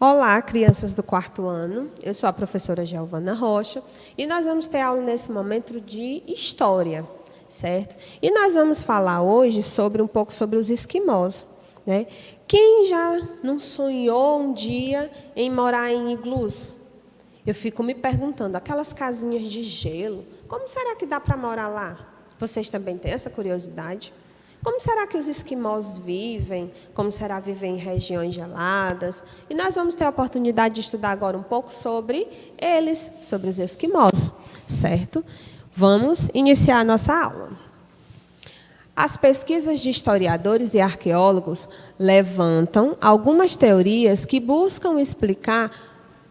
Olá, crianças do quarto ano. Eu sou a professora Giovana Rocha e nós vamos ter aula nesse momento de história, certo? E nós vamos falar hoje um pouco sobre os esquimós, né? Quem já não sonhou um dia em morar em iglus? Eu fico me perguntando, aquelas casinhas de gelo, como será que dá para morar lá? Vocês também têm essa curiosidade? Como será que os esquimós vivem? Como será viver em regiões geladas? E nós vamos ter a oportunidade de estudar agora um pouco sobre eles, sobre os esquimós, certo? Vamos iniciar a nossa aula. As pesquisas de historiadores e arqueólogos levantam algumas teorias que buscam explicar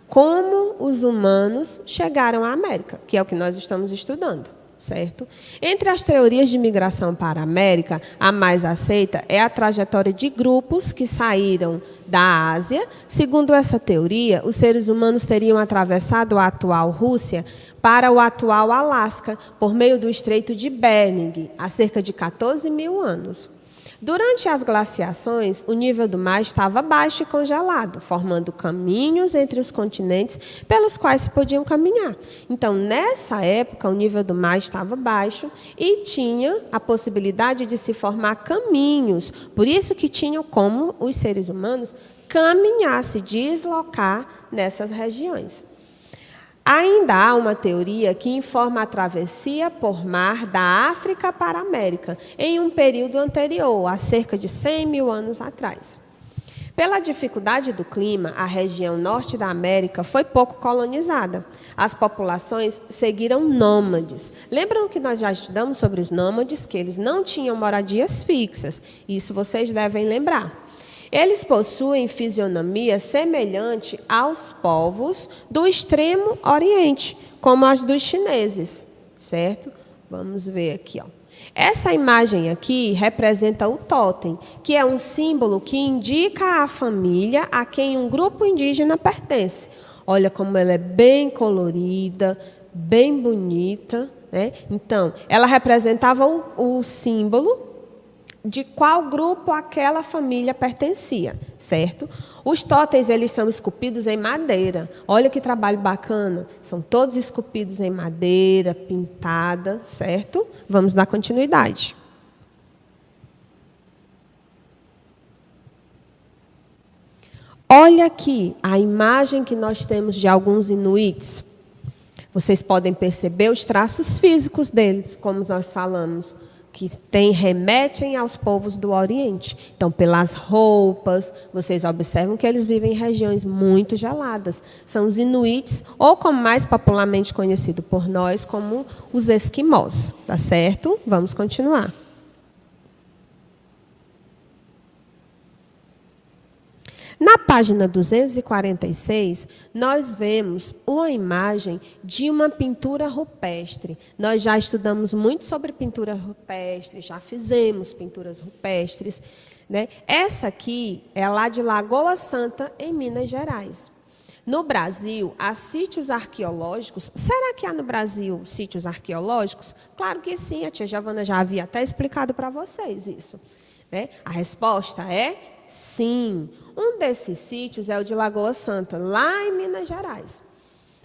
como os humanos chegaram à América, que é o que nós estamos estudando, certo? Entre as teorias de migração para a América, a mais aceita é a trajetória de grupos que saíram da Ásia. Segundo essa teoria, os seres humanos teriam atravessado a atual Rússia para o atual Alasca, por meio do Estreito de Bering, há cerca de 14 mil anos. Durante as glaciações, o nível do mar estava baixo e congelado, formando caminhos entre os continentes pelos quais se podiam caminhar. Então, nessa época, o nível do mar estava baixo e tinha a possibilidade de se formar caminhos. Por isso que tinham como os seres humanos caminhar, se deslocar nessas regiões. Ainda há uma teoria que informa a travessia por mar da África para a América, em um período anterior, há cerca de 100 mil anos atrás. Pela dificuldade do clima, a região norte da América foi pouco colonizada. As populações seguiram nômades. Lembram que nós já estudamos sobre os nômades, que eles não tinham moradias fixas? Isso vocês devem lembrar. Eles possuem fisionomia semelhante aos povos do extremo oriente, como as dos chineses, certo? Vamos ver aqui, ó. Essa imagem aqui representa o totem, que é um símbolo que indica a família a quem um grupo indígena pertence. Olha como ela é bem colorida, bem bonita, né? Então, ela representava o símbolo de qual grupo aquela família pertencia, certo? Os totens, eles são esculpidos em madeira. Olha que trabalho bacana. São todos esculpidos em madeira, pintada, certo? Vamos dar continuidade. Olha aqui a imagem que nós temos de alguns inuits. Vocês podem perceber os traços físicos deles, como nós falamos, que remetem aos povos do Oriente. Então, pelas roupas, vocês observam que eles vivem em regiões muito geladas. São os inuits, ou como mais popularmente conhecido por nós, como os esquimós. Tá certo? Vamos continuar. Na página 246, nós vemos uma imagem de uma pintura rupestre. Nós já estudamos muito sobre pintura rupestre, já fizemos pinturas rupestres, né? Essa aqui é lá de Lagoa Santa, em Minas Gerais. No Brasil, há sítios arqueológicos. Será que há no Brasil sítios arqueológicos? Claro que sim, a tia Giovana já havia até explicado para vocês isso, né? A resposta é sim. Um desses sítios é o de Lagoa Santa, lá em Minas Gerais.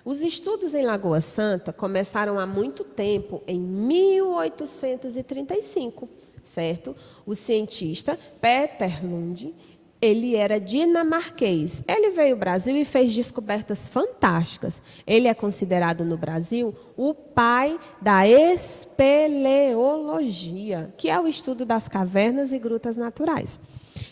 Os estudos em Lagoa Santa começaram há muito tempo, em 1835, certo? O cientista Peter Lund, ele era dinamarquês. Ele veio ao Brasil e fez descobertas fantásticas. Ele é considerado no Brasil o pai da espeleologia, que é o estudo das cavernas e grutas naturais.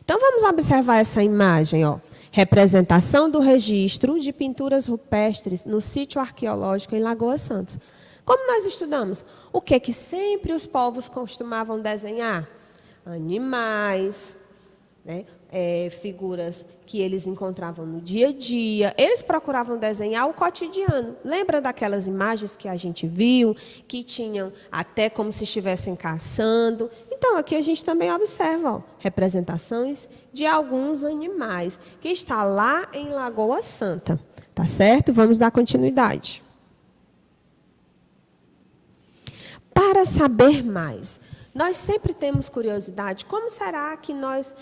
Então, vamos observar essa imagem, ó. Representação do registro de pinturas rupestres no sítio arqueológico em Lagoa Santa. Como nós estudamos? O que sempre os povos costumavam desenhar? Animais, né? Figuras que eles encontravam no dia a dia. Eles procuravam desenhar o cotidiano. Lembra daquelas imagens que a gente viu, que tinham até como se estivessem caçando? Então, aqui a gente também observa, ó, representações de alguns animais, que está lá em Lagoa Santa. Tá certo? Vamos dar continuidade. Para saber mais, nós sempre temos curiosidade, como será que nós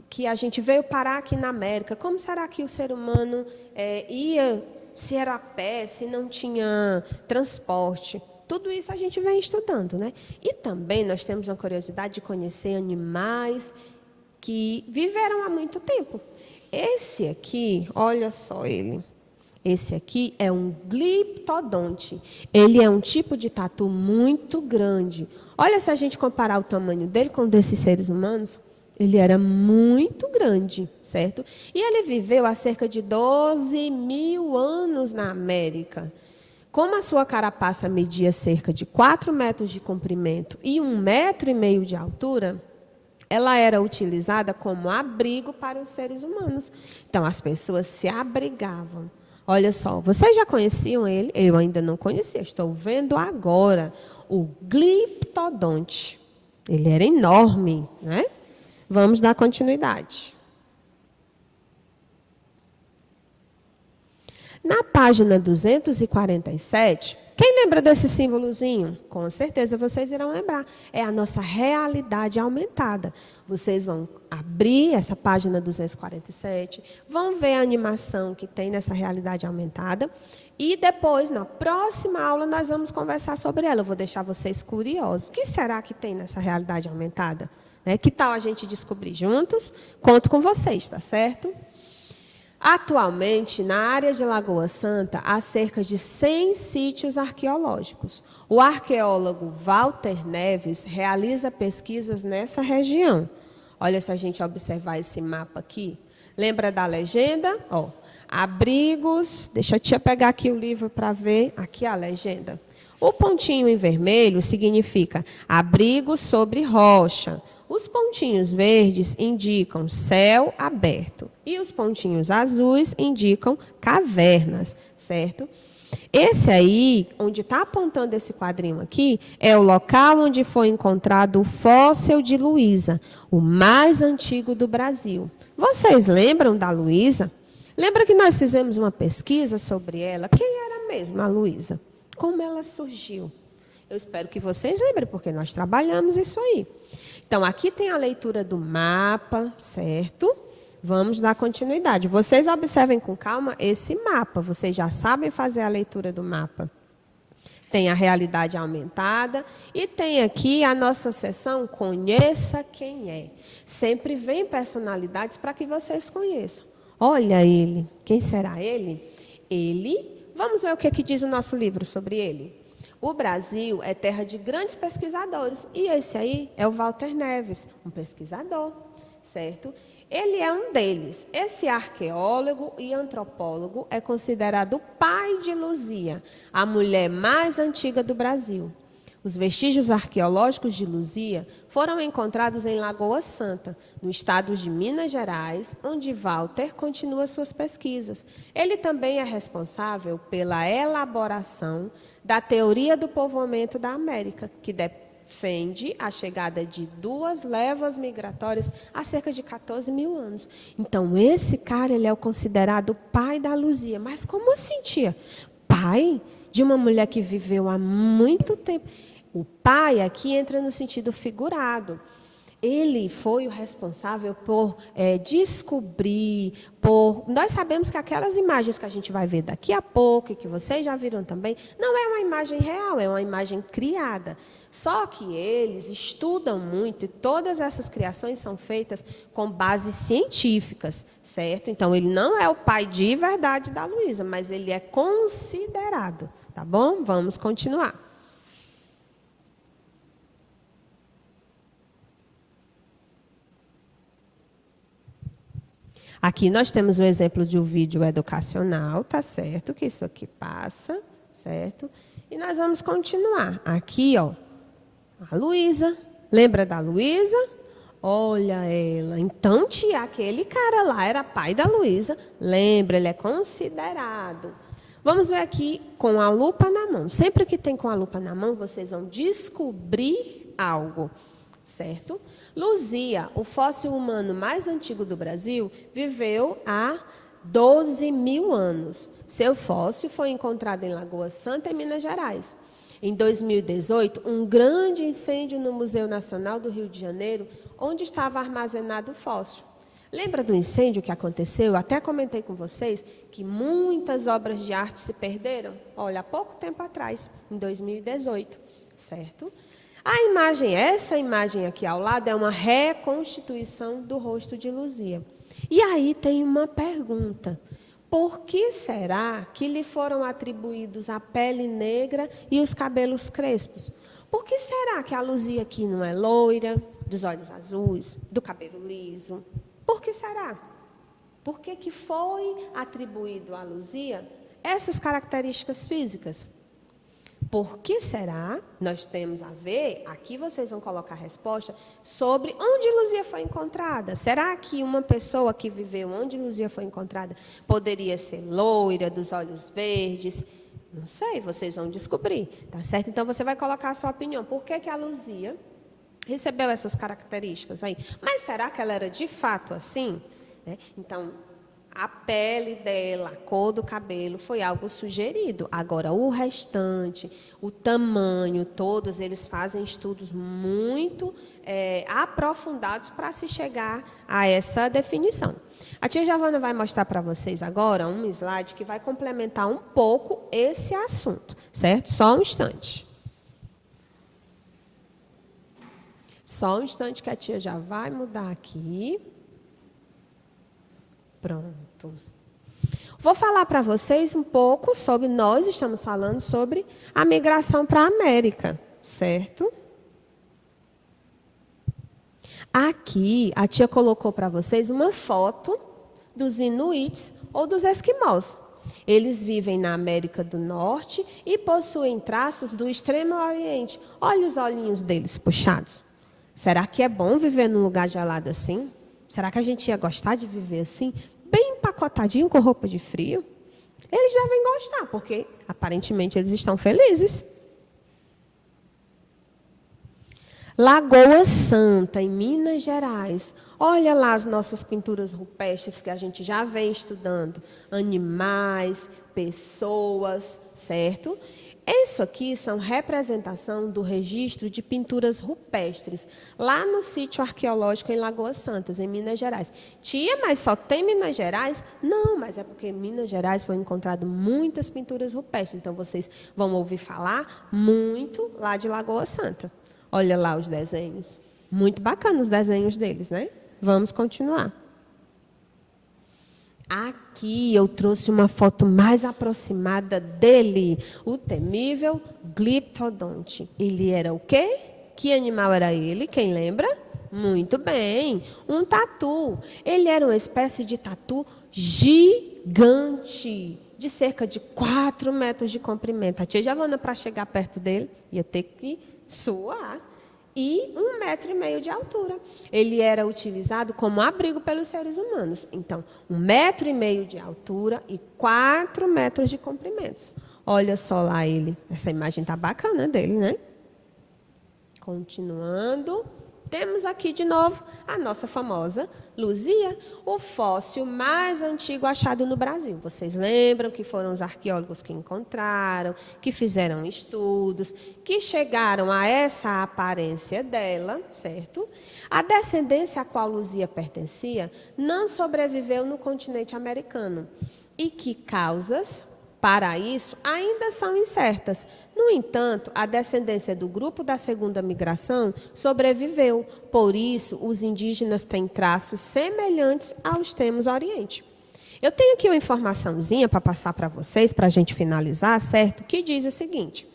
que a gente veio parar aqui na América. Como será que o ser humano ia, se era a pé, se não tinha transporte? Tudo isso a gente vem estudando, né? E também nós temos uma curiosidade de conhecer animais que viveram há muito tempo. Esse aqui, olha só ele. Esse aqui é um gliptodonte. Ele é um tipo de tatu muito grande. Olha, se a gente comparar o tamanho dele com o desses seres humanos, ele era muito grande, certo? E ele viveu há cerca de 12 mil anos na América. Como a sua carapaça media cerca de 4 metros de comprimento e 1,5 metro de altura, ela era utilizada como abrigo para os seres humanos. Então, as pessoas se abrigavam. Olha só, vocês já conheciam ele? Eu ainda não conhecia, estou vendo agora. O gliptodonte. Ele era enorme, né? Vamos dar continuidade. Na página 247, quem lembra desse símbolozinho? Com certeza vocês irão lembrar. É a nossa realidade aumentada. Vocês vão abrir essa página 247, vão ver a animação que tem nessa realidade aumentada e depois, na próxima aula, nós vamos conversar sobre ela. Eu vou deixar vocês curiosos. O que será que tem nessa realidade aumentada? Que tal a gente descobrir juntos? Conto com vocês, tá certo? Atualmente, na área de Lagoa Santa, há cerca de 100 sítios arqueológicos. O arqueólogo Walter Neves realiza pesquisas nessa região. Olha, se a gente observar esse mapa aqui, lembra da legenda? Abrigos, deixa a tia pegar aqui o livro para ver, aqui a legenda. O pontinho em vermelho significa abrigo sobre rocha. Os pontinhos verdes indicam céu aberto e os pontinhos azuis indicam cavernas, certo? Esse aí, onde está apontando esse quadrinho aqui, é o local onde foi encontrado o fóssil de Luísa, o mais antigo do Brasil. Vocês lembram da Luísa? Lembra que nós fizemos uma pesquisa sobre ela? Quem era mesmo a Luísa? Como ela surgiu? Eu espero que vocês lembrem, porque nós trabalhamos isso aí. Então, aqui tem a leitura do mapa, certo? Vamos dar continuidade. Vocês observem com calma esse mapa. Vocês já sabem fazer a leitura do mapa. Tem a realidade aumentada e tem aqui a nossa seção Conheça Quem É. Sempre vem personalidades para que vocês conheçam. Olha ele. Quem será ele? Vamos ver o que diz o nosso livro sobre ele. O Brasil é terra de grandes pesquisadores e esse aí é o Walter Neves, um pesquisador, certo? Ele é um deles. Esse arqueólogo e antropólogo é considerado o pai de Luzia, a mulher mais antiga do Brasil. Os vestígios arqueológicos de Luzia foram encontrados em Lagoa Santa, no estado de Minas Gerais, onde Walter continua suas pesquisas. Ele também é responsável pela elaboração da teoria do povoamento da América, que defende a chegada de 2 levas migratórias há cerca de 14 mil anos. Então, esse cara ele é o considerado pai da Luzia. Mas como assim, tia? Pai de uma mulher que viveu há muito tempo. O pai aqui entra no sentido figurado. Ele foi o responsável por descobrir, Nós sabemos que aquelas imagens que a gente vai ver daqui a pouco, e que vocês já viram também, não é uma imagem real, é uma imagem criada. Só que eles estudam muito e todas essas criações são feitas com bases científicas, certo? Então, ele não é o pai de verdade da Luísa, mas ele é considerado, tá bom? Vamos continuar. Aqui nós temos o exemplo de um vídeo educacional, tá certo? Que isso aqui passa, certo? E nós vamos continuar. Aqui, ó, a Luísa. Lembra da Luísa? Olha ela. Então, tia, aquele cara lá era pai da Luísa. Lembra, ele é considerado. Vamos ver aqui com a lupa na mão. Sempre que tem com a lupa na mão, vocês vão descobrir algo. Certo? Luzia, o fóssil humano mais antigo do Brasil, viveu há 12 mil anos. Seu fóssil foi encontrado em Lagoa Santa, em Minas Gerais. Em 2018, um grande incêndio no Museu Nacional do Rio de Janeiro, onde estava armazenado o fóssil. Lembra do incêndio que aconteceu? Eu até comentei com vocês que muitas obras de arte se perderam. Olha, há pouco tempo atrás, em 2018, certo? Essa imagem aqui ao lado é uma reconstituição do rosto de Luzia. E aí tem uma pergunta. Por que será que lhe foram atribuídos a pele negra e os cabelos crespos? Por que será que a Luzia aqui não é loira, dos olhos azuis, do cabelo liso? Por que será? Por que que foi atribuído a Luzia essas características físicas? Por que será? Nós temos a ver, aqui vocês vão colocar a resposta, sobre onde Luzia foi encontrada. Será que uma pessoa que viveu onde Luzia foi encontrada poderia ser loira, dos olhos verdes? Não sei, vocês vão descobrir, tá certo? Então, você vai colocar a sua opinião. Por que que a Luzia recebeu essas características aí? Mas será que ela era de fato assim? Então, a pele dela, a cor do cabelo, foi algo sugerido. Agora, o restante, o tamanho, todos eles fazem estudos muito aprofundados para se chegar a essa definição. A tia Giovana vai mostrar para vocês agora um slide que vai complementar um pouco esse assunto, certo? Só um instante. Só um instante que a tia já vai mudar aqui. Pronto. Vou falar para vocês um pouco sobre, nós estamos falando sobre a migração para a América, certo? Aqui, a tia colocou para vocês uma foto dos inuits ou dos esquimós. Eles vivem na América do Norte e possuem traços do Extremo Oriente. Olha os olhinhos deles puxados. Será que é bom viver num lugar gelado assim? Será que a gente ia gostar de viver assim, bem empacotadinho com roupa de frio? Eles devem gostar, porque aparentemente eles estão felizes. Lagoa Santa, em Minas Gerais. Olha lá as nossas pinturas rupestres que a gente já vem estudando. Animais, pessoas, certo? Isso aqui são representação do registro de pinturas rupestres, lá no sítio arqueológico em Lagoa Santa, em Minas Gerais. Tia, mas só tem Minas Gerais? Não, mas é porque em Minas Gerais foi encontrado muitas pinturas rupestres. Então, vocês vão ouvir falar muito lá de Lagoa Santa. Olha lá os desenhos. Muito bacana os desenhos deles, né? Vamos continuar. Aqui eu trouxe uma foto mais aproximada dele, o temível Gliptodonte. Ele era o quê? Que animal era ele? Quem lembra? Muito bem, um tatu. Ele era uma espécie de tatu gigante, de cerca de 4 metros de comprimento. A tia Giovana, para chegar perto dele, ia ter que suar. E 1,5 metro de altura. Ele era utilizado como abrigo pelos seres humanos. Então, 1,5 metro de altura e 4 metros de comprimento. Olha só lá ele. Essa imagem está bacana dele, né? Continuando. Temos aqui de novo a nossa famosa Luzia, o fóssil mais antigo achado no Brasil. Vocês lembram que foram os arqueólogos que encontraram, que fizeram estudos, que chegaram a essa aparência dela, certo? A descendência a qual Luzia pertencia não sobreviveu no continente americano. E que causas para isso ainda são incertas. No entanto, a descendência do grupo da segunda migração sobreviveu. Por isso, os indígenas têm traços semelhantes aos termos Oriente. Eu tenho aqui uma informaçãozinha para passar para vocês, para a gente finalizar, certo? Que diz o seguinte: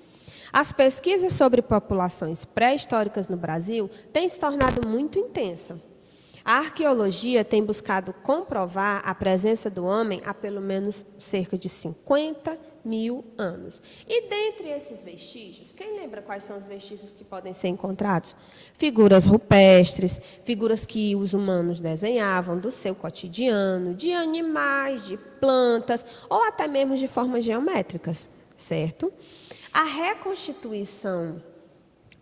as pesquisas sobre populações pré-históricas no Brasil têm se tornado muito intensas. A arqueologia tem buscado comprovar a presença do homem há pelo menos cerca de 50.000 anos. E dentre esses vestígios, quem lembra quais são os vestígios que podem ser encontrados? Figuras rupestres, figuras que os humanos desenhavam do seu cotidiano, de animais, de plantas, ou até mesmo de formas geométricas, certo? A reconstituição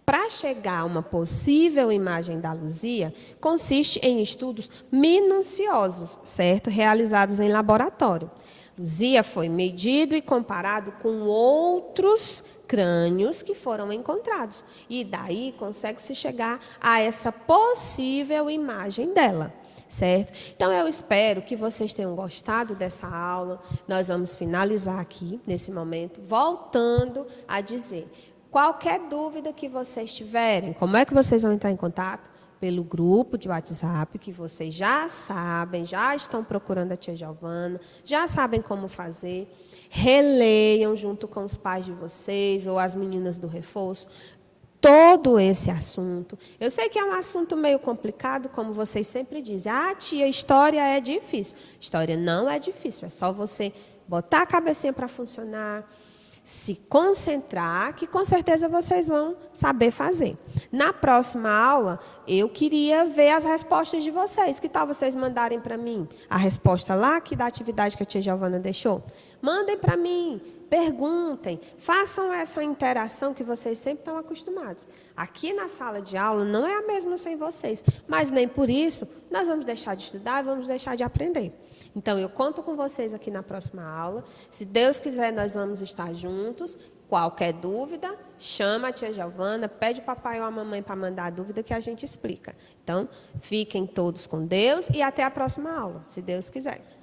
para chegar a uma possível imagem da Luzia, consiste em estudos minuciosos, certo? Realizados em laboratório. Luzia foi medido e comparado com outros crânios que foram encontrados. E daí consegue-se chegar a essa possível imagem dela, certo? Então, eu espero que vocês tenham gostado dessa aula. Nós vamos finalizar aqui, nesse momento, voltando a dizer, qualquer dúvida que vocês tiverem, como é que vocês vão entrar em contato? Pelo grupo de WhatsApp, que vocês já sabem, já estão procurando a tia Giovana, já sabem como fazer. Releiam junto com os pais de vocês ou as meninas do reforço todo esse assunto. Eu sei que é um assunto meio complicado, como vocês sempre dizem. Ah, tia, história é difícil. História não é difícil, é só você botar a cabecinha para funcionar, se concentrar, que com certeza vocês vão saber fazer. Na próxima aula, eu queria ver as respostas de vocês. Que tal vocês mandarem para mim a resposta lá da atividade que a tia Giovana deixou? Mandem para mim, perguntem, façam essa interação que vocês sempre estão acostumados. Aqui na sala de aula não é a mesma sem vocês, mas nem por isso nós vamos deixar de estudar e vamos deixar de aprender. Então, eu conto com vocês aqui na próxima aula. Se Deus quiser, nós vamos estar juntos. Qualquer dúvida, chama a tia Giovana, pede o papai ou a mamãe para mandar a dúvida que a gente explica. Então, fiquem todos com Deus e até a próxima aula, se Deus quiser.